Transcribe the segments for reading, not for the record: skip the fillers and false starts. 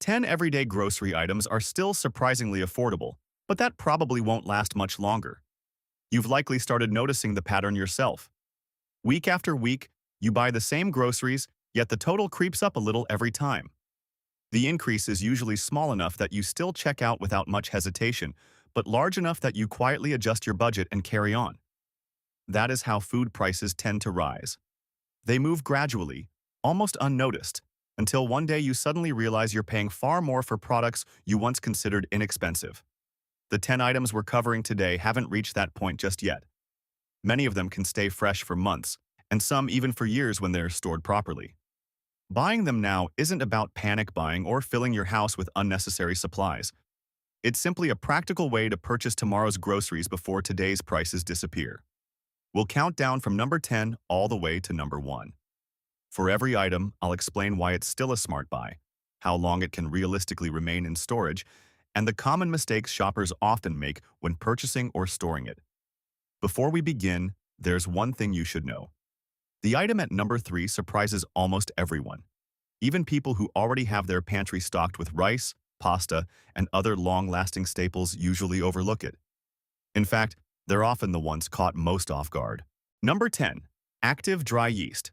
10 everyday grocery items are still surprisingly affordable, but that probably won't last much longer. You've likely started noticing the pattern yourself. Week after week, you buy the same groceries, yet the total creeps up a little every time. The increase is usually small enough that you still check out without much hesitation, but large enough that you quietly adjust your budget and carry on. That is how food prices tend to rise. They move gradually, almost unnoticed, until one day you suddenly realize you're paying far more for products you once considered inexpensive. The 10 items we're covering today haven't reached that point just yet. Many of them can stay fresh for months, and some even for years when they're stored properly. Buying them now isn't about panic buying or filling your house with unnecessary supplies. It's simply a practical way to purchase tomorrow's groceries before today's prices disappear. We'll count down from number 10 all the way to number 1. For every item, I'll explain why it's still a smart buy, how long it can realistically remain in storage, and the common mistakes shoppers often make when purchasing or storing it. Before we begin, there's one thing you should know. The item at number 3 surprises almost everyone. Even people who already have their pantry stocked with rice, pasta, and other long-lasting staples usually overlook it. In fact, they're often the ones caught most off guard. Number 10. Active dry yeast.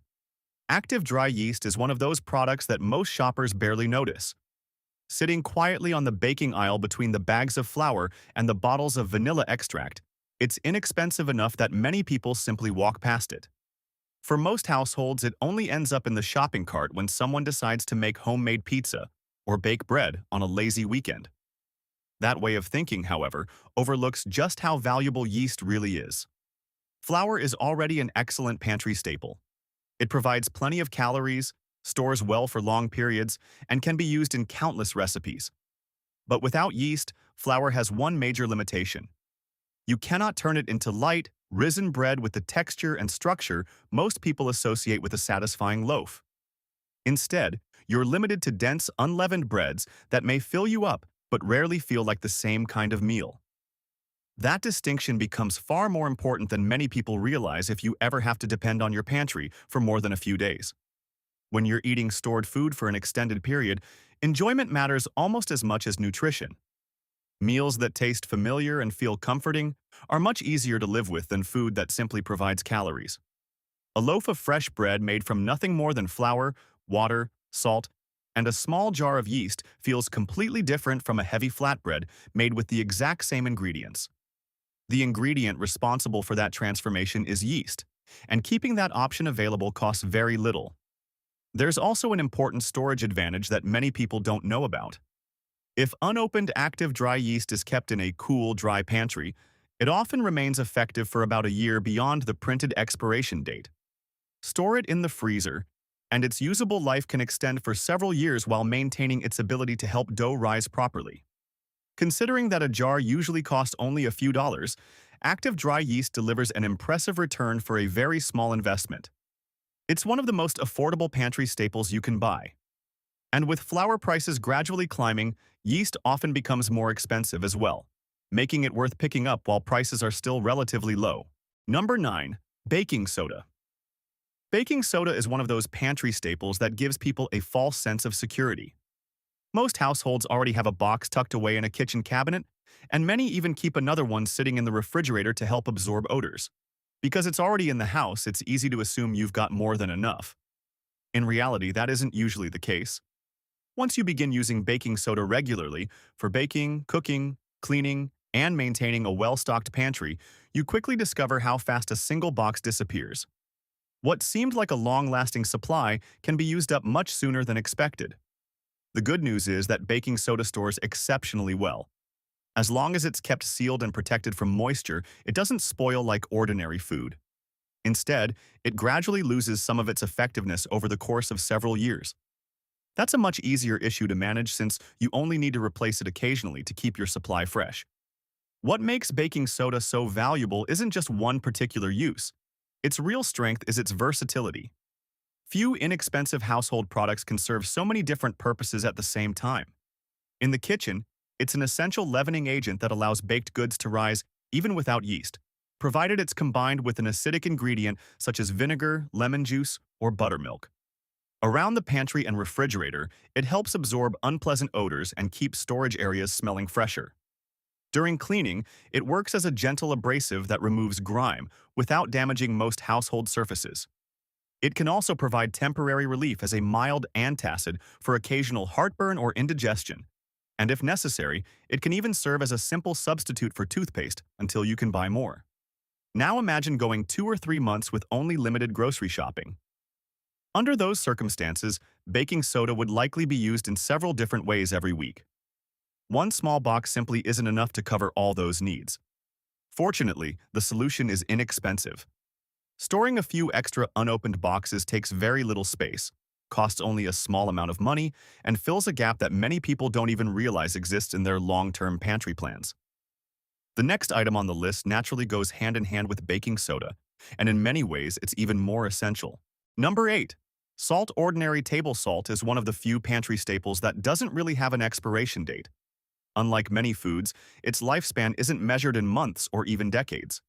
Active dry yeast is one of those products that most shoppers barely notice. Sitting quietly on the baking aisle between the bags of flour and the bottles of vanilla extract, it's inexpensive enough that many people simply walk past it. For most households, it only ends up in the shopping cart when someone decides to make homemade pizza or bake bread on a lazy weekend. That way of thinking, however, overlooks just how valuable yeast really is. Flour is already an excellent pantry staple. It provides plenty of calories, stores well for long periods, and can be used in countless recipes. But without yeast, flour has one major limitation. You cannot turn it into light, risen bread with the texture and structure most people associate with a satisfying loaf. Instead, you're limited to dense, unleavened breads that may fill you up but rarely feel like the same kind of meal. That distinction becomes far more important than many people realize if you ever have to depend on your pantry for more than a few days. When you're eating stored food for an extended period, enjoyment matters almost as much as nutrition. Meals that taste familiar and feel comforting are much easier to live with than food that simply provides calories. A loaf of fresh bread made from nothing more than flour, water, salt, and a small jar of yeast feels completely different from a heavy flatbread made with the exact same ingredients. The ingredient responsible for that transformation is yeast, and keeping that option available costs very little. There's also an important storage advantage that many people don't know about. If unopened active dry yeast is kept in a cool, dry pantry, it often remains effective for about a year beyond the printed expiration date. Store it in the freezer, and its usable life can extend for several years while maintaining its ability to help dough rise properly. Considering that a jar usually costs only a few dollars, active dry yeast delivers an impressive return for a very small investment. It's one of the most affordable pantry staples you can buy. And with flour prices gradually climbing, yeast often becomes more expensive as well, making it worth picking up while prices are still relatively low. Number 9. Baking soda. Baking soda is one of those pantry staples that gives people a false sense of security. Most households already have a box tucked away in a kitchen cabinet, and many even keep another one sitting in the refrigerator to help absorb odors. Because it's already in the house, it's easy to assume you've got more than enough. In reality, that isn't usually the case. Once you begin using baking soda regularly for baking, cooking, cleaning, and maintaining a well-stocked pantry, you quickly discover how fast a single box disappears. What seemed like a long-lasting supply can be used up much sooner than expected. The good news is that baking soda stores exceptionally well. As long as it's kept sealed and protected from moisture, it doesn't spoil like ordinary food. Instead, it gradually loses some of its effectiveness over the course of several years. That's a much easier issue to manage since you only need to replace it occasionally to keep your supply fresh. What makes baking soda so valuable isn't just one particular use. Its real strength is its versatility. Few inexpensive household products can serve so many different purposes at the same time. In the kitchen, it's an essential leavening agent that allows baked goods to rise even without yeast, provided it's combined with an acidic ingredient such as vinegar, lemon juice, or buttermilk. Around the pantry and refrigerator, it helps absorb unpleasant odors and keep storage areas smelling fresher. During cleaning, it works as a gentle abrasive that removes grime without damaging most household surfaces. It can also provide temporary relief as a mild antacid for occasional heartburn or indigestion. And if necessary, it can even serve as a simple substitute for toothpaste until you can buy more. Now imagine going 2 or 3 months with only limited grocery shopping. Under those circumstances, baking soda would likely be used in several different ways every week. One small box simply isn't enough to cover all those needs. Fortunately, the solution is inexpensive. Storing a few extra unopened boxes takes very little space, costs only a small amount of money, and fills a gap that many people don't even realize exists in their long-term pantry plans. The next item on the list naturally goes hand in hand with baking soda, and in many ways it's even more essential. Number 8. Salt. Ordinary table salt is one of the few pantry staples that doesn't really have an expiration date. Unlike many foods, its lifespan isn't measured in months or even decades.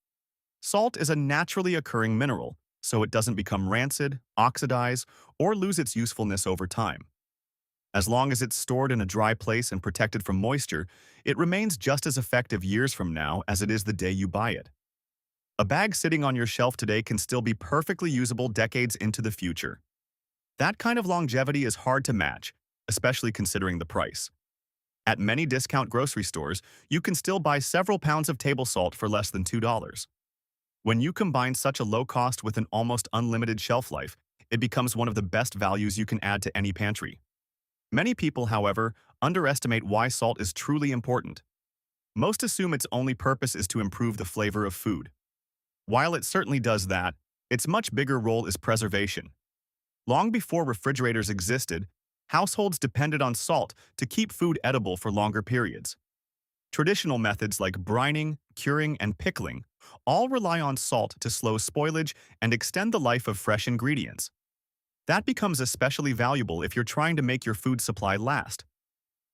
Salt is a naturally occurring mineral, so it doesn't become rancid, oxidize, or lose its usefulness over time. As long as it's stored in a dry place and protected from moisture, it remains just as effective years from now as it is the day you buy it. A bag sitting on your shelf today can still be perfectly usable decades into the future. That kind of longevity is hard to match, especially considering the price. At many discount grocery stores, you can still buy several pounds of table salt for less than $2. When you combine such a low cost with an almost unlimited shelf life, it becomes one of the best values you can add to any pantry. Many people, however, underestimate why salt is truly important. Most assume its only purpose is to improve the flavor of food. While it certainly does that, its much bigger role is preservation. Long before refrigerators existed, households depended on salt to keep food edible for longer periods. Traditional methods like brining, curing, and pickling all rely on salt to slow spoilage and extend the life of fresh ingredients. That becomes especially valuable if you're trying to make your food supply last.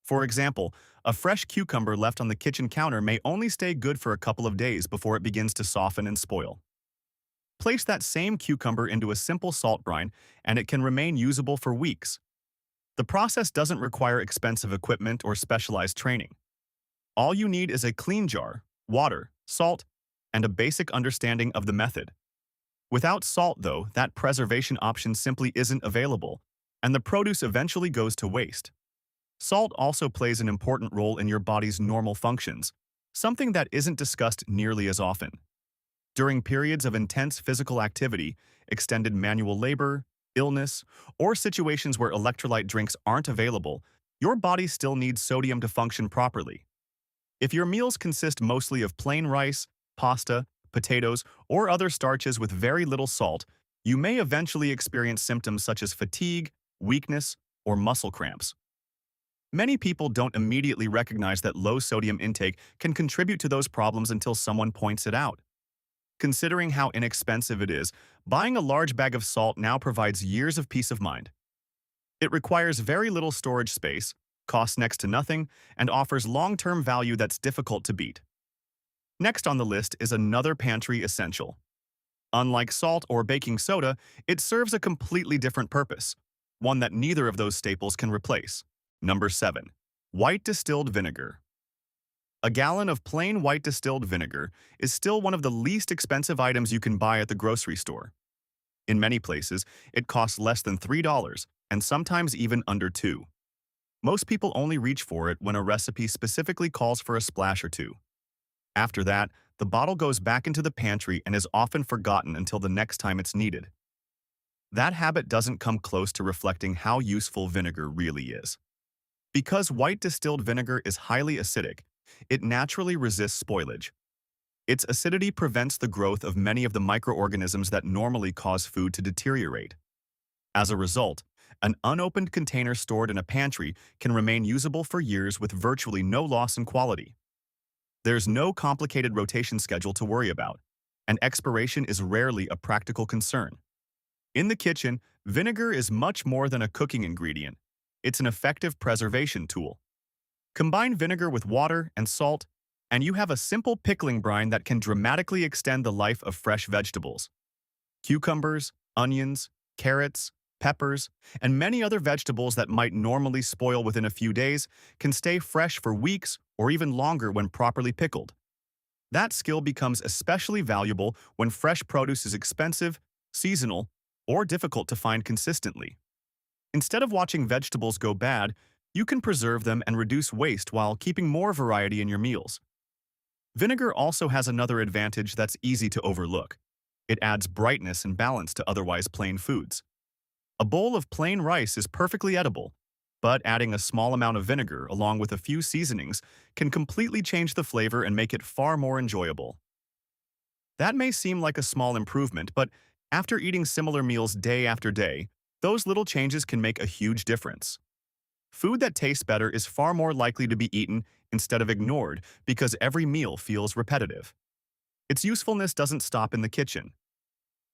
For example, a fresh cucumber left on the kitchen counter may only stay good for a couple of days before it begins to soften and spoil. Place that same cucumber into a simple salt brine, and it can remain usable for weeks. The process doesn't require expensive equipment or specialized training. All you need is a clean jar, water, salt, and a basic understanding of the method. Without salt, though, that preservation option simply isn't available, and the produce eventually goes to waste. Salt also plays an important role in your body's normal functions, something that isn't discussed nearly as often. During periods of intense physical activity, extended manual labor, illness, or situations where electrolyte drinks aren't available, your body still needs sodium to function properly. If your meals consist mostly of plain rice, pasta, potatoes, or other starches with very little salt, you may eventually experience symptoms such as fatigue, weakness, or muscle cramps. Many people don't immediately recognize that low sodium intake can contribute to those problems until someone points it out. Considering how inexpensive it is, buying a large bag of salt now provides years of peace of mind. It requires very little storage space, costs next to nothing, and offers long-term value that's difficult to beat. Next on the list is another pantry essential. Unlike salt or baking soda, it serves a completely different purpose, one that neither of those staples can replace. Number 7. White distilled vinegar. A gallon of plain white distilled vinegar is still one of the least expensive items you can buy at the grocery store. In many places, it costs less than $3, and sometimes even under $2. Most people only reach for it when a recipe specifically calls for a splash or two. After that, the bottle goes back into the pantry and is often forgotten until the next time it's needed. That habit doesn't come close to reflecting how useful vinegar really is. Because white distilled vinegar is highly acidic, it naturally resists spoilage. Its acidity prevents the growth of many of the microorganisms that normally cause food to deteriorate. As a result, an unopened container stored in a pantry can remain usable for years with virtually no loss in quality. There's no complicated rotation schedule to worry about, and expiration is rarely a practical concern. In the kitchen, vinegar is much more than a cooking ingredient. It's an effective preservation tool. Combine vinegar with water and salt, and you have a simple pickling brine that can dramatically extend the life of fresh vegetables. Cucumbers, onions, carrots, peppers, and many other vegetables that might normally spoil within a few days can stay fresh for weeks or even longer when properly pickled. That skill becomes especially valuable when fresh produce is expensive, seasonal, or difficult to find consistently. Instead of watching vegetables go bad, you can preserve them and reduce waste while keeping more variety in your meals. Vinegar also has another advantage that's easy to overlook. It adds brightness and balance to otherwise plain foods. A bowl of plain rice is perfectly edible, but adding a small amount of vinegar along with a few seasonings can completely change the flavor and make it far more enjoyable. That may seem like a small improvement, but after eating similar meals day after day, those little changes can make a huge difference. Food that tastes better is far more likely to be eaten instead of ignored because every meal feels repetitive. Its usefulness doesn't stop in the kitchen.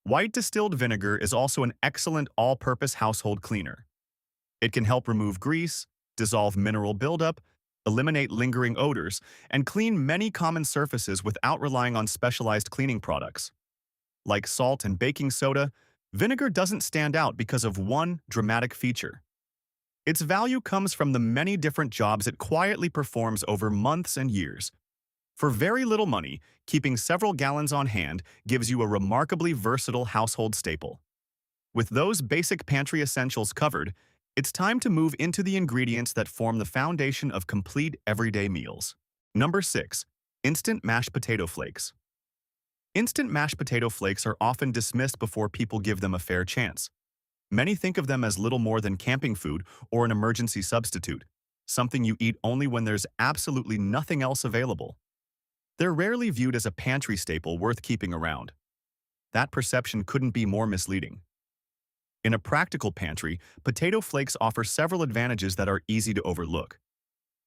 White distilled vinegar is also an excellent all-purpose household cleaner. It can help remove grease, dissolve mineral buildup, eliminate lingering odors, and clean many common surfaces without relying on specialized cleaning products. Like salt and baking soda, vinegar doesn't stand out because of one dramatic feature. Its value comes from the many different jobs it quietly performs over months and years. For very little money, keeping several gallons on hand gives you a remarkably versatile household staple. With those basic pantry essentials covered, it's time to move into the ingredients that form the foundation of complete everyday meals. Number 6. Instant mashed potato flakes. Instant mashed potato flakes are often dismissed before people give them a fair chance. Many think of them as little more than camping food or an emergency substitute, something you eat only when there's absolutely nothing else available. They're rarely viewed as a pantry staple worth keeping around. That perception couldn't be more misleading. In a practical pantry, potato flakes offer several advantages that are easy to overlook.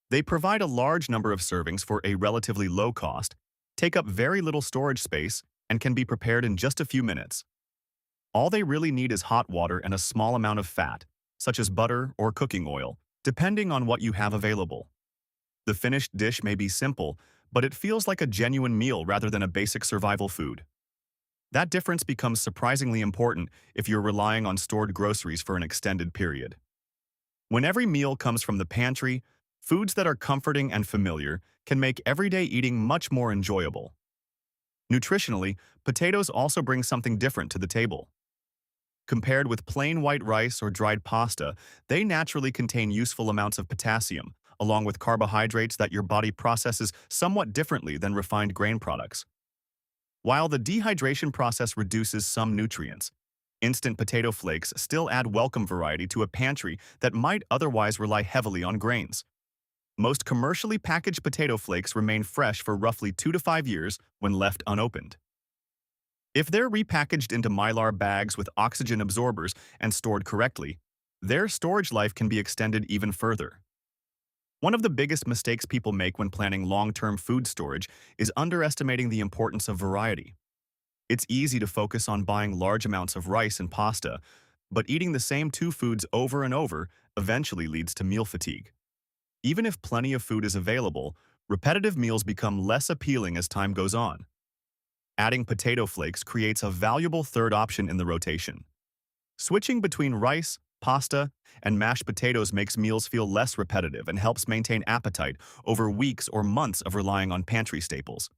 They provide a large number of servings for a relatively low cost, take up very little storage space, and can be prepared in just a few minutes. All they really need is hot water and a small amount of fat, such as butter or cooking oil, depending on what you have available. The finished dish may be simple, but it feels like a genuine meal rather than a basic survival food. That difference becomes surprisingly important if you're relying on stored groceries for an extended period. When every meal comes from the pantry, foods that are comforting and familiar can make everyday eating much more enjoyable. Nutritionally, potatoes also bring something different to the table. Compared with plain white rice or dried pasta, they naturally contain useful amounts of potassium, along with carbohydrates that your body processes somewhat differently than refined grain products. While the dehydration process reduces some nutrients, instant potato flakes still add welcome variety to a pantry that might otherwise rely heavily on grains. Most commercially packaged potato flakes remain fresh for roughly 2 to 5 years when left unopened. If they're repackaged into mylar bags with oxygen absorbers and stored correctly, their storage life can be extended even further. One of the biggest mistakes people make when planning long-term food storage is underestimating the importance of variety. It's easy to focus on buying large amounts of rice and pasta, but eating the same two foods over and over eventually leads to meal fatigue. Even if plenty of food is available, repetitive meals become less appealing as time goes on. Adding potato flakes creates a valuable third option in the rotation. Switching between rice, pasta, and mashed potatoes makes meals feel less repetitive and helps maintain appetite over weeks or months of relying on pantry staples.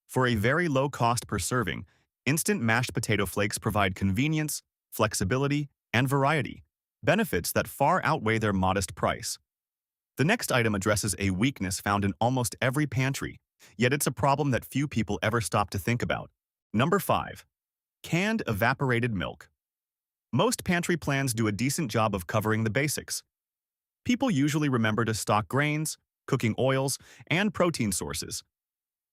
For a very low cost per serving, instant mashed potato flakes provide convenience, flexibility, and variety, benefits that far outweigh their modest price. The next item addresses a weakness found in almost every pantry, yet it's a problem that few people ever stop to think about. Number 5. Canned evaporated milk. Most pantry plans do a decent job of covering the basics. People usually remember to stock grains, cooking oils, and protein sources.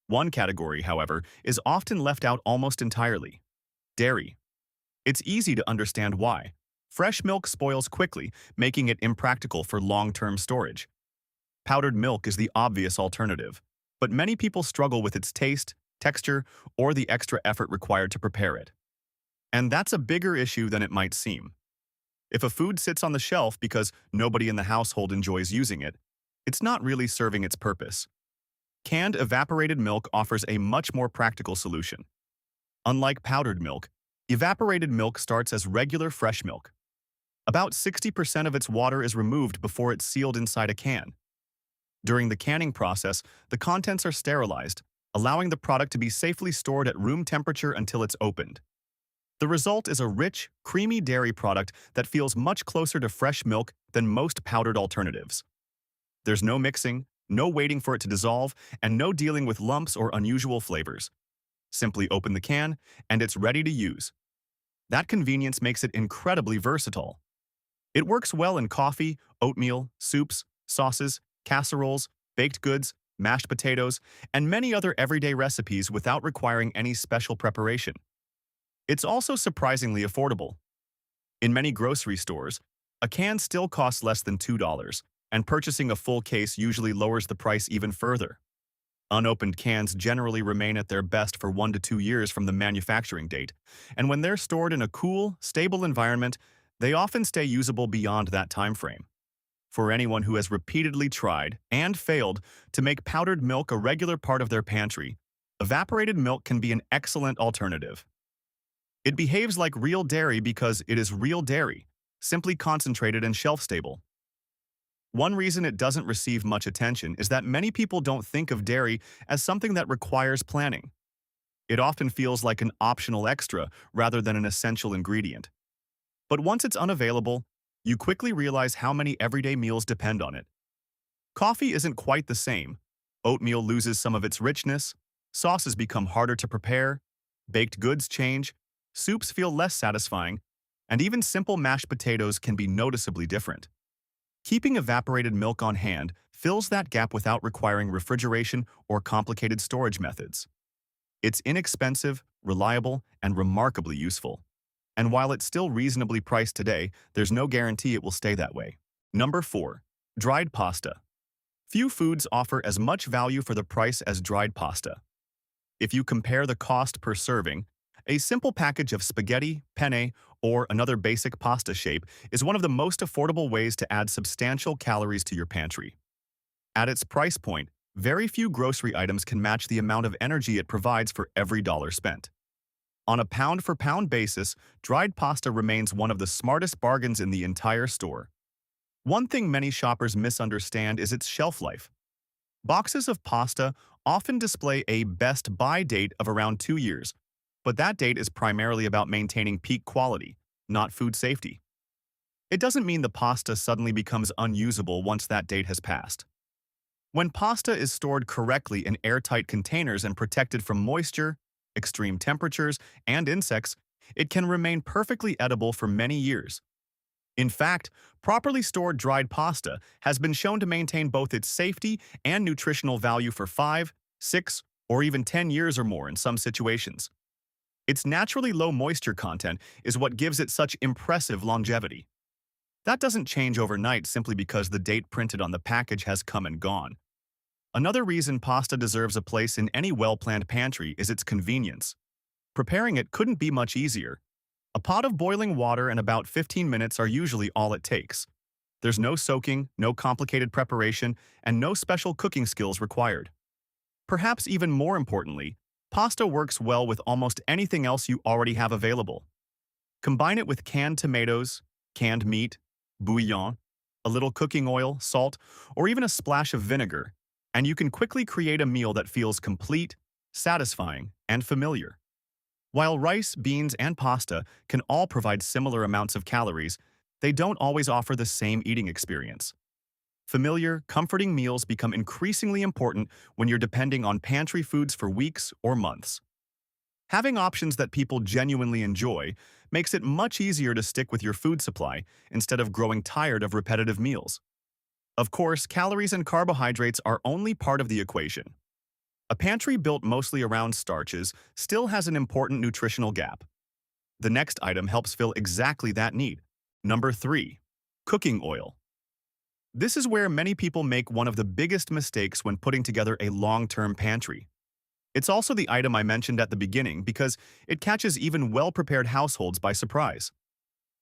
One category, however, is often left out almost entirely: dairy. It's easy to understand why. Fresh milk spoils quickly, making it impractical for long-term storage. Powdered milk is the obvious alternative, but many people struggle with its taste, texture, or the extra effort required to prepare it. And that's a bigger issue than it might seem. If a food sits on the shelf because nobody in the household enjoys using it, it's not really serving its purpose. Canned evaporated milk offers a much more practical solution. Unlike powdered milk, evaporated milk starts as regular fresh milk. About 60% of its water is removed before it's sealed inside a can. During the canning process, the contents are sterilized, allowing the product to be safely stored at room temperature until it's opened. The result is a rich, creamy dairy product that feels much closer to fresh milk than most powdered alternatives. There's no mixing, no waiting for it to dissolve, and no dealing with lumps or unusual flavors. Simply open the can, and it's ready to use. That convenience makes it incredibly versatile. It works well in coffee, oatmeal, soups, sauces, casseroles, baked goods, mashed potatoes, and many other everyday recipes without requiring any special preparation. It's also surprisingly affordable. In many grocery stores, a can still costs less than $2, and purchasing a full case usually lowers the price even further. Unopened cans generally remain at their best for 1 to 2 years from the manufacturing date, and when they're stored in a cool, stable environment, they often stay usable beyond that time frame. For anyone who has repeatedly tried and failed to make powdered milk a regular part of their pantry, evaporated milk can be an excellent alternative. It behaves like real dairy because it is real dairy, simply concentrated and shelf-stable. One reason it doesn't receive much attention is that many people don't think of dairy as something that requires planning. It often feels like an optional extra rather than an essential ingredient. But once it's unavailable, you quickly realize how many everyday meals depend on it. Coffee isn't quite the same. Oatmeal loses some of its richness, sauces become harder to prepare, baked goods change, soups feel less satisfying, and even simple mashed potatoes can be noticeably different. Keeping evaporated milk on hand fills that gap without requiring refrigeration or complicated storage methods. It's inexpensive, reliable, and remarkably useful. And while it's still reasonably priced today, there's no guarantee it will stay that way. Number 4. Dried pasta. Few foods offer as much value for the price as dried pasta. If you compare the cost per serving, a simple package of spaghetti, penne, or another basic pasta shape is one of the most affordable ways to add substantial calories to your pantry. At its price point, very few grocery items can match the amount of energy it provides for every dollar spent. On a pound-for-pound basis, dried pasta remains one of the smartest bargains in the entire store. One thing many shoppers misunderstand is its shelf life. Boxes of pasta often display a best buy date of around 2 years, but that date is primarily about maintaining peak quality, not food safety. It doesn't mean the pasta suddenly becomes unusable once that date has passed. When pasta is stored correctly in airtight containers and protected from moisture, extreme temperatures, and insects, it can remain perfectly edible for many years. In fact, properly stored dried pasta has been shown to maintain both its safety and nutritional value for 5, 6, or even 10 years or more in some situations. Its naturally low moisture content is what gives it such impressive longevity. That doesn't change overnight simply because the date printed on the package has come and gone. Another reason pasta deserves a place in any well-planned pantry is its convenience. Preparing it couldn't be much easier. A pot of boiling water and about 15 minutes are usually all it takes. There's no soaking, no complicated preparation, and no special cooking skills required. Perhaps even more importantly, pasta works well with almost anything else you already have available. Combine it with canned tomatoes, canned meat, bouillon, a little cooking oil, salt, or even a splash of vinegar, and you can quickly create a meal that feels complete, satisfying, and familiar. While rice, beans, and pasta can all provide similar amounts of calories, they don't always offer the same eating experience. Familiar, comforting meals become increasingly important when you're depending on pantry foods for weeks or months. Having options that people genuinely enjoy makes it much easier to stick with your food supply instead of growing tired of repetitive meals. Of course, calories and carbohydrates are only part of the equation. A pantry built mostly around starches still has an important nutritional gap. The next item helps fill exactly that need. Number 3. Cooking oil. This is where many people make one of the biggest mistakes when putting together a long-term pantry. It's also the item I mentioned at the beginning because it catches even well-prepared households by surprise.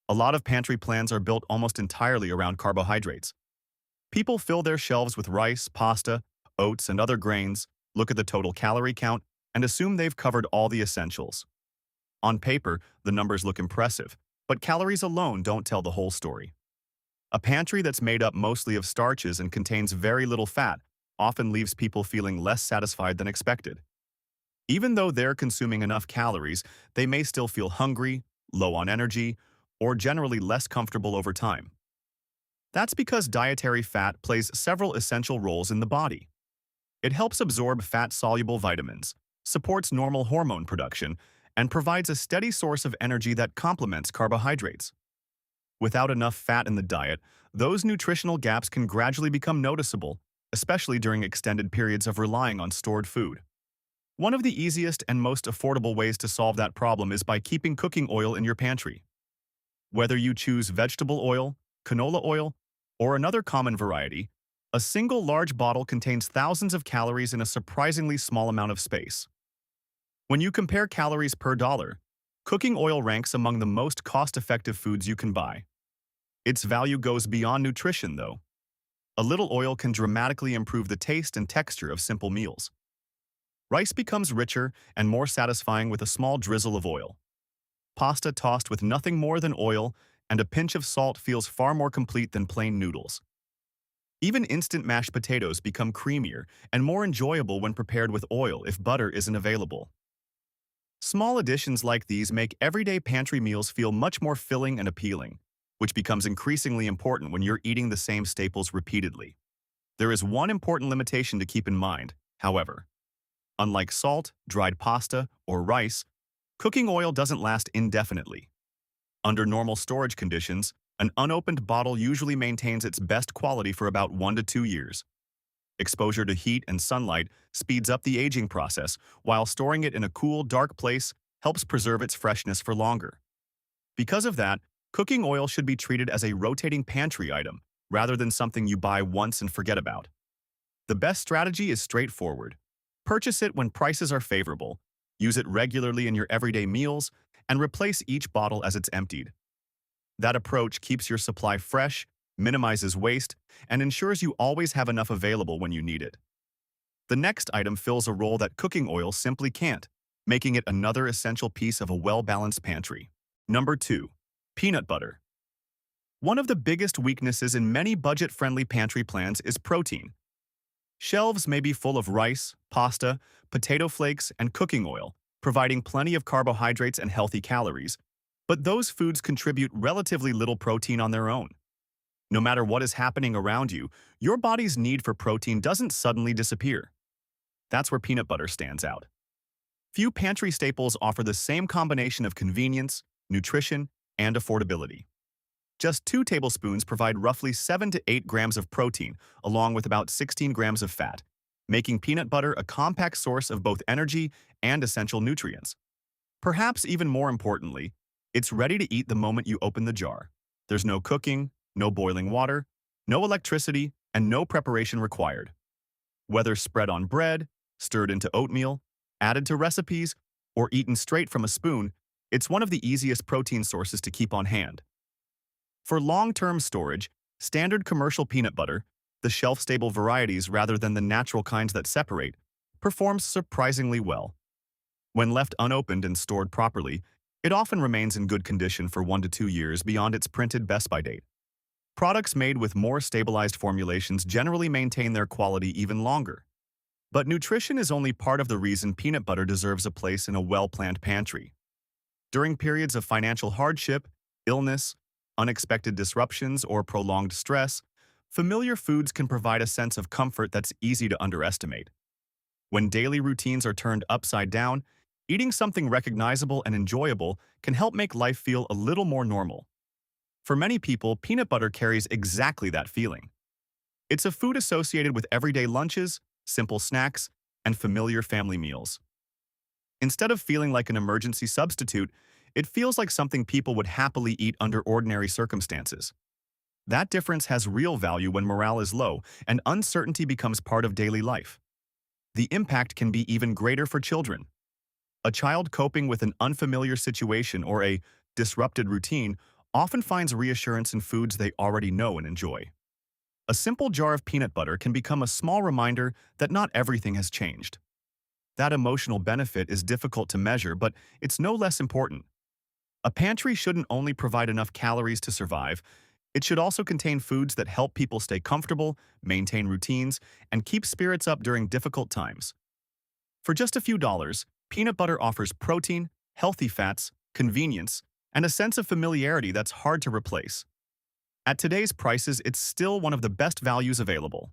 A lot of pantry plans are built almost entirely around carbohydrates. People fill their shelves with rice, pasta, oats, and other grains, look at the total calorie count, and assume they've covered all the essentials. On paper, the numbers look impressive, But calories alone don't tell the whole story. A pantry that's made up mostly of starches and contains very little fat often leaves people feeling less satisfied than expected. Even though they're consuming enough calories, they may still feel hungry, low on energy, or generally less comfortable over time. That's because dietary fat plays several essential roles in the body. It helps absorb fat-soluble vitamins, supports normal hormone production, and provides a steady source of energy that complements carbohydrates. Without enough fat in the diet, those nutritional gaps can gradually become noticeable, especially during extended periods of relying on stored food. One of the easiest and most affordable ways to solve that problem is by keeping cooking oil in your pantry. Whether you choose vegetable oil, canola oil, or another common variety, a single large bottle contains thousands of calories in a surprisingly small amount of space. When you compare calories per dollar, cooking oil ranks among the most cost-effective foods you can buy. Its value goes beyond nutrition, though. A little oil can dramatically improve the taste and texture of simple meals. Rice becomes richer and more satisfying with a small drizzle of oil. Pasta tossed with nothing more than oil and a pinch of salt feels far more complete than plain noodles. Even instant mashed potatoes become creamier and more enjoyable when prepared with oil if butter isn't available. Small additions like these make everyday pantry meals feel much more filling and appealing, which becomes increasingly important when you're eating the same staples repeatedly. There is one important limitation to keep in mind, however. Unlike salt, dried pasta, or rice, cooking oil doesn't last indefinitely. Under normal storage conditions, an unopened bottle usually maintains its best quality for about 1 to 2 years. Exposure to heat and sunlight speeds up the aging process, while storing it in a cool, dark place helps preserve its freshness for longer. Because of that, cooking oil should be treated as a rotating pantry item rather than something you buy once and forget about. The best strategy is straightforward. Purchase it when prices are favorable, use it regularly in your everyday meals, and replace each bottle as it's emptied. That approach keeps your supply fresh, minimizes waste, and ensures you always have enough available when you need it. The next item fills a role that cooking oil simply can't, making it another essential piece of a well-balanced pantry. Number 2. Peanut butter. One of the biggest weaknesses in many budget-friendly pantry plans is protein. Shelves may be full of rice, pasta, potato flakes, and cooking oil, providing plenty of carbohydrates and healthy calories, but those foods contribute relatively little protein on their own. No matter what is happening around you, your body's need for protein doesn't suddenly disappear. That's where peanut butter stands out. Few pantry staples offer the same combination of convenience, nutrition, and affordability. Just 2 tablespoons provide roughly 7 to 8 grams of protein, along with about 16 grams of fat, making peanut butter a compact source of both energy and essential nutrients. Perhaps even more importantly, it's ready to eat the moment you open the jar. There's no cooking, no boiling water, no electricity, and no preparation required. Whether spread on bread, stirred into oatmeal, added to recipes, or eaten straight from a spoon, it's one of the easiest protein sources to keep on hand. For long-term storage, standard commercial peanut butter, the shelf-stable varieties rather than the natural kinds that separate, performs surprisingly well. When left unopened and stored properly, it often remains in good condition for 1 to 2 years beyond its printed best-by date. Products made with more stabilized formulations generally maintain their quality even longer. But nutrition is only part of the reason peanut butter deserves a place in a well-planned pantry. During periods of financial hardship, illness, unexpected disruptions, or prolonged stress, familiar foods can provide a sense of comfort that's easy to underestimate. When daily routines are turned upside down, eating something recognizable and enjoyable can help make life feel a little more normal. For many people, peanut butter carries exactly that feeling. It's a food associated with everyday lunches, simple snacks, and familiar family meals. Instead of feeling like an emergency substitute, it feels like something people would happily eat under ordinary circumstances. That difference has real value when morale is low and uncertainty becomes part of daily life. The impact can be even greater for children. A child coping with an unfamiliar situation or a disrupted routine often finds reassurance in foods they already know and enjoy. A simple jar of peanut butter can become a small reminder that not everything has changed. That emotional benefit is difficult to measure, but it's no less important. A pantry shouldn't only provide enough calories to survive, it should also contain foods that help people stay comfortable, maintain routines, and keep spirits up during difficult times. For just a few dollars, peanut butter offers protein, healthy fats, convenience, and a sense of familiarity that's hard to replace. At today's prices, it's still one of the best values available.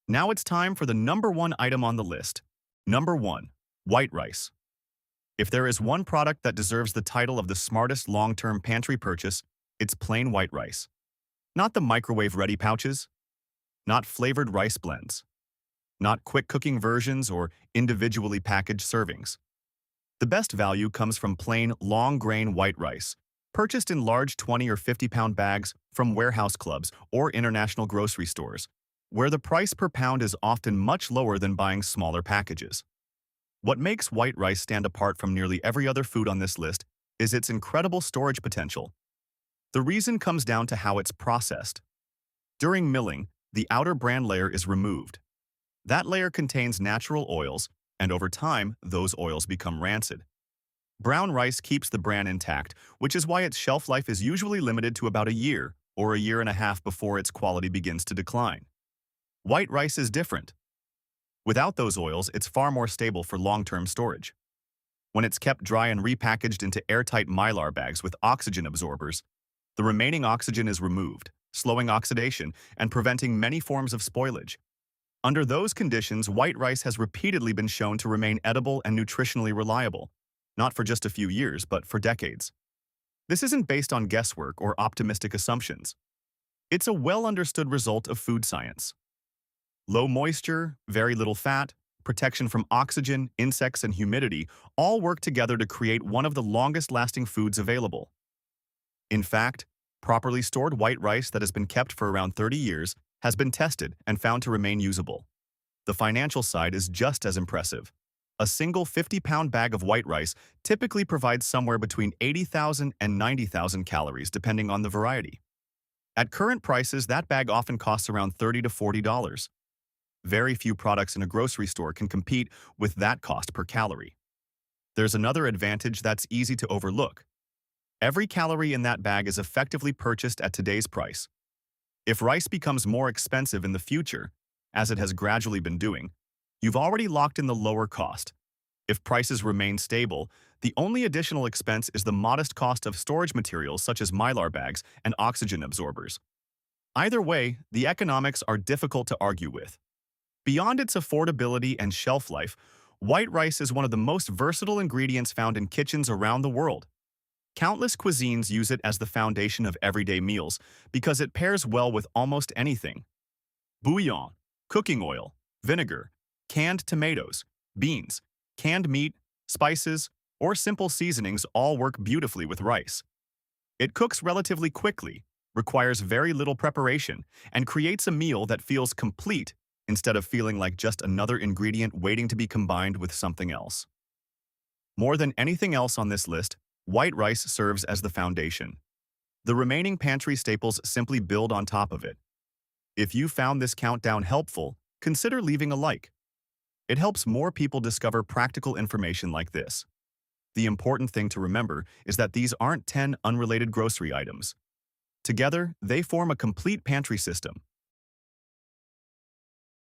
Now it's time for the number one item on the list. Number 1. White rice. If there is one product that deserves the title of the smartest long-term pantry purchase, it's plain white rice. Not the microwave-ready pouches, not flavored rice blends, not quick-cooking versions or individually packaged servings. The best value comes from plain, long-grain white rice, purchased in large 20 or 50-pound bags from warehouse clubs or international grocery stores, where the price per pound is often much lower than buying smaller packages. What makes white rice stand apart from nearly every other food on this list is its incredible storage potential. The reason comes down to how it's processed. During milling, the outer bran layer is removed. That layer contains natural oils, and over time, those oils become rancid. Brown rice keeps the bran intact, which is why its shelf life is usually limited to about a year or a year and a half before its quality begins to decline. White rice is different. Without those oils, it's far more stable for long-term storage. When it's kept dry and repackaged into airtight mylar bags with oxygen absorbers, the remaining oxygen is removed, slowing oxidation and preventing many forms of spoilage. Under those conditions, white rice has repeatedly been shown to remain edible and nutritionally reliable, not for just a few years, but for decades. This isn't based on guesswork or optimistic assumptions. It's a well-understood result of food science. Low moisture, very little fat, protection from oxygen, insects, and humidity all work together to create one of the longest-lasting foods available. In fact, properly stored white rice that has been kept for around 30 years has been tested and found to remain usable. The financial side is just as impressive. A single 50-pound bag of white rice typically provides somewhere between 80,000 and 90,000 calories, depending on the variety. At current prices, that bag often costs around $30 to $40. Very few products in a grocery store can compete with that cost per calorie. There's another advantage that's easy to overlook. Every calorie in that bag is effectively purchased at today's price. If rice becomes more expensive in the future, as it has gradually been doing, you've already locked in the lower cost. If prices remain stable, the only additional expense is the modest cost of storage materials such as mylar bags and oxygen absorbers. Either way, the economics are difficult to argue with. Beyond its affordability and shelf life, white rice is one of the most versatile ingredients found in kitchens around the world. Countless cuisines use it as the foundation of everyday meals because it pairs well with almost anything. Bouillon, cooking oil, vinegar, canned tomatoes, beans, canned meat, spices, or simple seasonings all work beautifully with rice. It cooks relatively quickly, requires very little preparation, and creates a meal that feels complete instead of feeling like just another ingredient waiting to be combined with something else. More than anything else on this list, white rice serves as the foundation. The remaining pantry staples simply build on top of it. If you found this countdown helpful, consider leaving a like. It helps more people discover practical information like this. The important thing to remember is that these aren't 10 unrelated grocery items. Together, they form a complete pantry system,